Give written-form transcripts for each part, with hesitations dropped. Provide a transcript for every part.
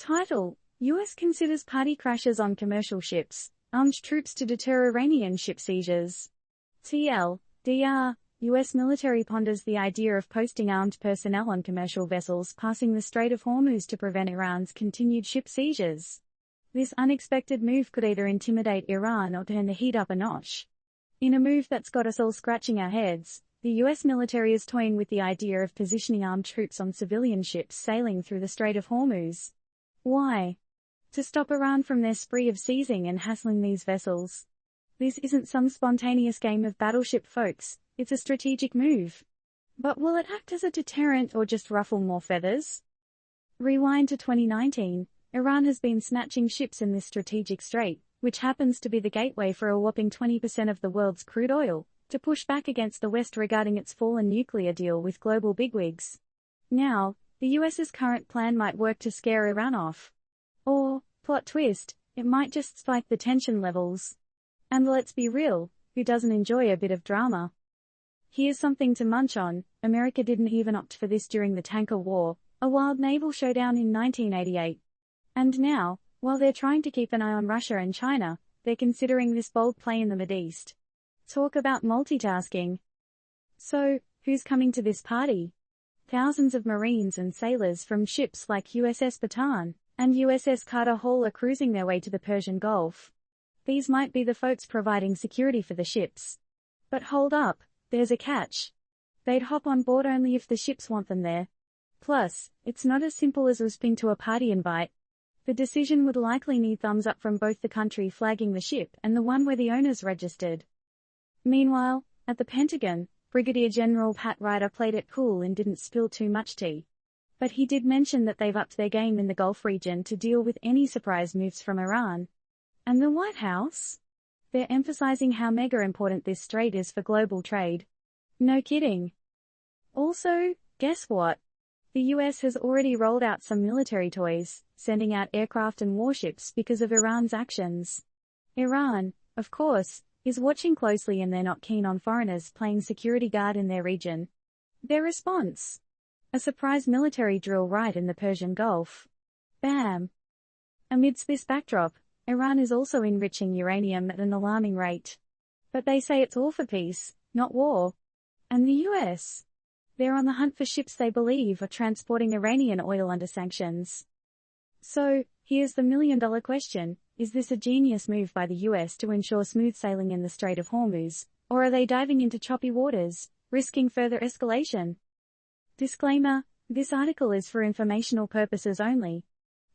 Title: U.S. considers party crashes on commercial ships, armed troops to deter Iranian ship seizures. TL::DR: U.S. military ponders the idea of posting armed personnel on commercial vessels passing the Strait of Hormuz to prevent Iran's continued ship seizures. This unexpected move could either intimidate Iran or turn the heat up a notch. In a move that's got us all scratching our heads, the U.S. military is toying with the idea of positioning armed troops on civilian ships sailing through the Strait of Hormuz. Why? To stop Iran from their spree of seizing and hassling these vessels. This isn't some spontaneous game of battleship, folks, it's a strategic move. But will it act as a deterrent or just ruffle more feathers? Rewind to 2019, Iran has been snatching ships in this strategic strait, which happens to be the gateway for a whopping 20% of the world's crude oil, to push back against the West regarding its fallen nuclear deal with global bigwigs. Now, the US's current plan might work to scare Iran off. Or, plot twist, it might just spike the tension levels. And let's be real, who doesn't enjoy a bit of drama? Here's something to munch on: America didn't even opt for this during the Tanker War, a wild naval showdown in 1988. And now, while they're trying to keep an eye on Russia and China, they're considering this bold play in the Mideast. Talk about multitasking. So, who's coming to this party? Thousands of Marines and sailors from ships like USS Bataan and USS Carter Hall are cruising their way to the Persian Gulf. These might be the folks providing security for the ships. But hold up, there's a catch. They'd hop on board only if the ships want them there. Plus, it's not as simple as whispering to a party invite. The decision would likely need thumbs up from both the country flagging the ship and the one where the owner's registered. Meanwhile, at the Pentagon, Brigadier General Pat Ryder played it cool and didn't spill too much tea. But he did mention that they've upped their game in the Gulf region to deal with any surprise moves from Iran. And the White House? They're emphasizing how mega important this strait is for global trade. No kidding. Also, guess what? The US has already rolled out some military toys, sending out aircraft and warships because of Iran's actions. Iran, of course, is watching closely, and they're not keen on foreigners playing security guard in their region. Their response? A surprise military drill right in the Persian Gulf. Bam! Amidst this backdrop, Iran is also enriching uranium at an alarming rate. But they say it's all for peace, not war. And the US? They're on the hunt for ships they believe are transporting Iranian oil under sanctions. So, here's the million-dollar question: is this a genius move by the US to ensure smooth sailing in the Strait of Hormuz, or are they diving into choppy waters, risking further escalation? Disclaimer: this article is for informational purposes only.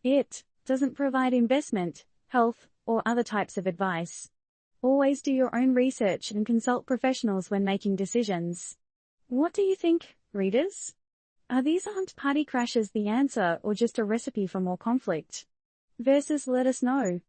It doesn't provide investment, health, or other types of advice. Always do your own research and consult professionals when making decisions. What do you think, readers? Are these armed party crashes the answer, or just a recipe for more conflict? Let us know.